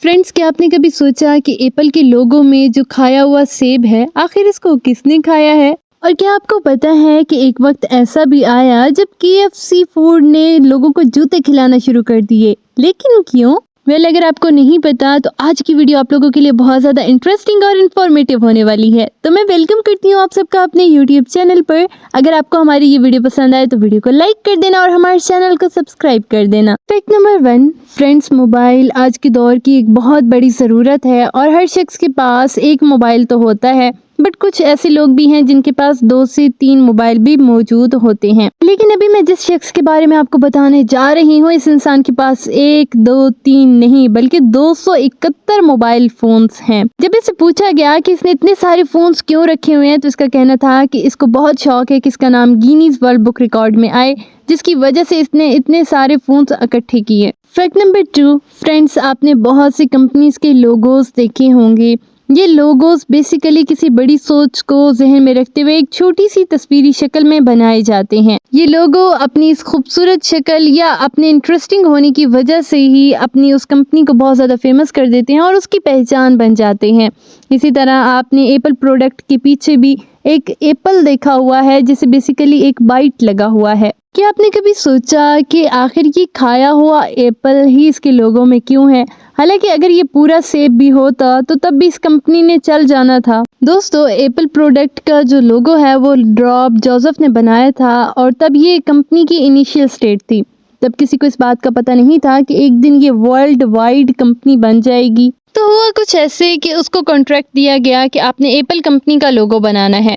Friends, क्या आपने कभी सोचा कि एप्पल के लोगो में जो खाया हुआ सेब है, आखिर इसको किसने खाया है? और क्या आपको पता है कि एक वक्त ऐसा भी आया जब KFC फूड ने लोगों को जूते खिलाना शुरू कर दिए, लेकिन क्यों? अगर आपको नहीं पता तो आज की वीडियो आप लोगों के लिए बहुत ज़्यादा इंटरेस्टिंग और इन्फॉर्मेटिव होने वाली है। तो मैं वेलकम करती हूँ आप सबका अपने YouTube चैनल पर। अगर आपको हमारी ये वीडियो पसंद आए तो वीडियो को लाइक कर देना और हमारे चैनल को सब्सक्राइब कर देना। फैक्ट नंबर 1, फ्रेंड्स, मोबाइल आज के दौर की एक बहुत बड़ी ज़रूरत है और हर शख्स के पास एक मोबाइल तो होता है, बट कुछ ऐसे लोग भी हैं जिनके पास 2 से 3 मोबाइल भी मौजूद होते हैं। लेकिन अभी मैं जिस शख्स के बारे में आपको बताने जा रही हूँ, इस इंसान के पास 1, 2, 3 नहीं बल्कि 271 मोबाइल फोन्स हैं। जब इससे पूछा गया कि इसने इतने सारे फोन्स क्यों रखे हुए हैं, तो इसका कहना था कि इसको बहुत शौक है कि इसका नाम गिनीज वर्ल्ड बुक रिकॉर्ड में आए, जिसकी वजह से इसने इतने सारे फोन्स इकट्ठे किए। फैक्ट नंबर 2, फ्रेंड्स, आपने बहुत सी कंपनीज के लोगोस देखे होंगे। ये लोगोस बेसिकली किसी बड़ी सोच को जहन में रखते हुए एक छोटी सी तस्वीरी शक्ल में बनाए जाते हैं। ये लोगो अपनी इस खूबसूरत शक्ल या अपने इंटरेस्टिंग होने की वजह से ही अपनी उस कंपनी को बहुत ज़्यादा फेमस कर देते हैं और उसकी पहचान बन जाते हैं। इसी तरह आपने एप्पल प्रोडक्ट के पीछे भी एक एप्पल देखा हुआ है, जिसे बेसिकली एक बाइट लगा हुआ है। क्या आपने कभी सोचा कि आखिर ये खाया हुआ एप्पल ही इसके लोगों में क्यों है? हालांकि अगर ये पूरा सेब भी होता तो तब भी इस कंपनी ने चल जाना था। दोस्तों, एप्पल प्रोडक्ट का जो लोगो है वो रॉब जोसेफ ने बनाया था और तब ये कंपनी की इनिशियल स्टेट थी। तब किसी को इस बात का पता नहीं था कि एक दिन ये वर्ल्ड वाइड कंपनी बन जाएगी। तो हुआ कुछ ऐसे कि उसको कॉन्ट्रैक्ट दिया गया कि आपने एप्पल कंपनी का लोगो बनाना है।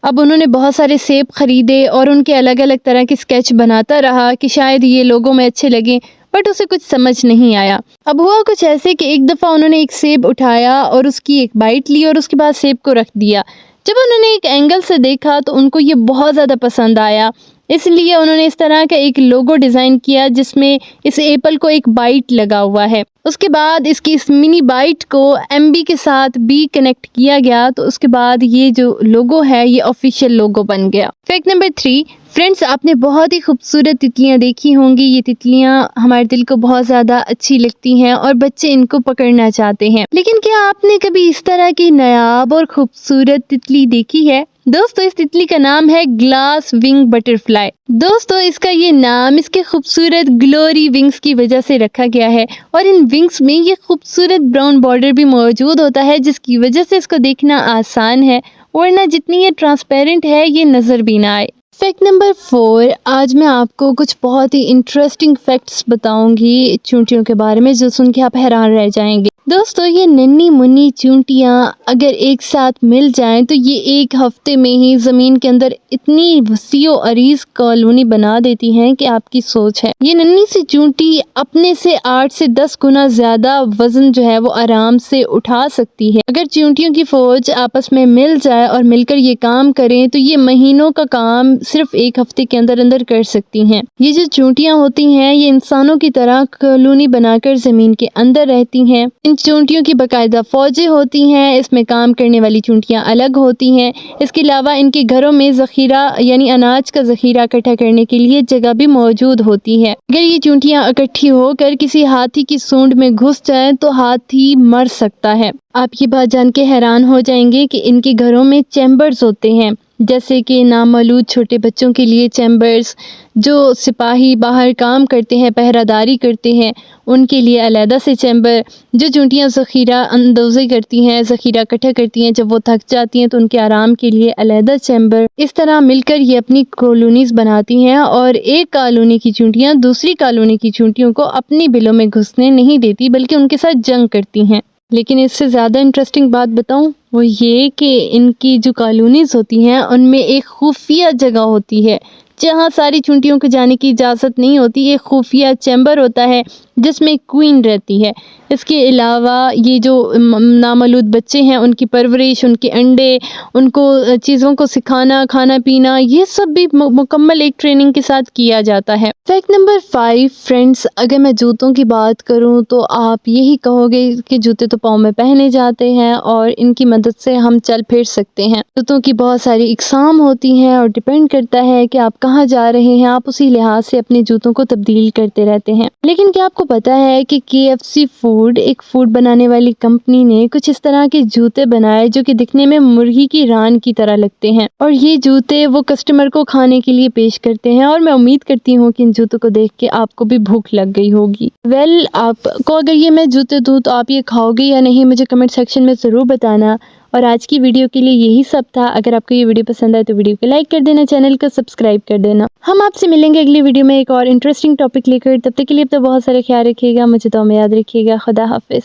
अब उन्होंने बहुत सारे सेब खरीदे और उनके अलग अलग तरह के स्केच बनाता रहा कि शायद ये लोगों में अच्छे लगें, बट उसे कुछ समझ नहीं आया। अब हुआ कुछ ऐसे कि एक दफ़ा उन्होंने एक सेब उठाया और उसकी एक बाइट ली और उसके बाद सेब को रख दिया। जब उन्होंने एक एंगल से देखा तो उनको ये बहुत ज़्यादा पसंद आया, इसलिए उन्होंने इस तरह का एक लोगो डिज़ाइन किया जिसमें इस एप्पल को एक बाइट लगा हुआ है। उसके बाद इसकी इस मिनी बाइट को MB के साथ भी कनेक्ट किया गया, तो उसके बाद ये जो लोगो है ये ऑफिशियल लोगो बन गया। फैक्ट नंबर 3, फ्रेंड्स, आपने बहुत ही खूबसूरत तितलियां देखी होंगी। ये तितलियां हमारे दिल को बहुत ज़्यादा अच्छी लगती हैं और बच्चे इनको पकड़ना चाहते हैं। लेकिन क्या आपने कभी इस तरह की नायाब और खूबसूरत तितली देखी है? दोस्तों, इस तितली का नाम है ग्लास विंग बटरफ्लाई। दोस्तों, इसका ये नाम इसके खूबसूरत ग्लोरी विंग्स की वजह से रखा गया है और इन विंग्स में ये खूबसूरत ब्राउन बॉर्डर भी मौजूद होता है, जिसकी वजह से इसको देखना आसान है, वरना जितनी ये ट्रांसपेरेंट है ये नज़र भी ना आए। फैक्ट नंबर 4, आज मैं आपको कुछ बहुत ही इंटरेस्टिंग फैक्ट्स बताऊंगी चूंटियों के बारे में, जो सुन के आप हैरान रह जाएंगे। दोस्तों, ये नन्ही मुन्नी चूंटियां अगर एक साथ मिल जाएं तो ये एक हफ्ते में ही ज़मीन के अंदर इतनी वसीओ अरीज कॉलोनी बना देती हैं कि आपकी सोच है। ये नन्ही सी चूंटी अपने से 8 से 10 गुना ज़्यादा वजन जो है वो आराम से उठा सकती है। अगर चूंटियों की फौज आपस में मिल जाए और मिलकर ये काम करें तो ये महीनों का काम सिर्फ एक हफ्ते के अंदर अंदर कर सकती हैं। ये जो चूंटियां होती हैं ये इंसानों की तरह कॉलोनी बनाकर ज़मीन के अंदर रहती हैं। इन चूंटियों की बाकायदा फौजें होती हैं। इसमें काम करने वाली चूंटियां अलग होती हैं। इसके अलावा इनके घरों में ज़ख़ीरा यानी अनाज का ज़ख़ीरा इकट्ठा करने के लिए जगह भी मौजूद होती है। अगर ये चूंटियां इकट्ठी होकर किसी हाथी की सूंड में घुस जाएं तो हाथी मर सकता है। आप ये बात जान के हैरान हो जाएंगे कि इनके घरों में चैम्बर्स होते हैं, जैसे कि नामौलूद छोटे बच्चों के लिए चैम्बर्स, जो सिपाही बाहर काम करते हैं, पहरादारी करते हैं, उनके लिए अलहदा से चैम्बर, जो चूंटियां ज़ख़ीरा अंदोज़ी करती हैं, ज़ख़ीरा इकट्ठा करती हैं, जब वो थक जाती हैं तो उनके आराम के लिए अलहदा चैम्बर। इस तरह मिलकर ये अपनी कॉलोनीज़ बनाती हैं और एक कॉलोनी की चूंटियां दूसरी कॉलोनी की चूंटियों को अपनी बिलों में घुसने नहीं देती, बल्कि उनके साथ जंग करती हैं। लेकिन इससे ज़्यादा इंटरेस्टिंग बात बताऊं, वो ये कि इनकी जो कॉलोनीज़ होती हैं उनमें एक खुफिया जगह होती है जहाँ सारी चूंटियों को जाने की इजाज़त नहीं होती। एक खुफिया चैम्बर होता है जिसमें क्वीन रहती है। इसके अलावा ये जो नामौलूद बच्चे हैं उनकी परवरिश, उनके अंडे, उनको चीज़ों को सिखाना, खाना पीना, ये सब भी मुकम्मल एक ट्रेनिंग के साथ किया जाता है। फैक्ट नंबर 5, फ्रेंड्स, अगर मैं जूतों की बात करूं तो आप यही कहोगे कि जूते तो पाँव में पहने जाते हैं और इनकी मदद से हम चल फिर सकते हैं। जूतों की बहुत सारी इकसाम होती हैं और डिपेंड करता है कि आप कहाँ जा रहे हैं, आप उसी लिहाज से अपने जूतों को तब्दील करते रहते हैं। लेकिन क्या आपको पता है कि KFC फूड, एक फूड बनाने वाली कंपनी ने कुछ इस तरह के जूते बनाए जो कि दिखने में मुर्गी की रान की तरह लगते हैं, और ये जूते वो कस्टमर को खाने के लिए पेश करते हैं। और मैं उम्मीद करती हूँ कि इन जूतों को देख के आपको भी भूख लग गई होगी। आपको अगर ये मैं जूते दूँ तो आप ये खाओगे या नहीं, मुझे कमेंट सेक्शन में ज़रूर बताना। और आज की वीडियो के लिए यही सब था। अगर आपको ये वीडियो पसंद आए तो वीडियो को लाइक कर देना, चैनल को सब्सक्राइब कर देना। हम आपसे मिलेंगे अगली वीडियो में एक और इंटरेस्टिंग टॉपिक लेकर। तब तक के लिए तो बहुत सारा ख्याल रखिएगा, मुझे तो याद रखिएगा। खुदा हाफिज़।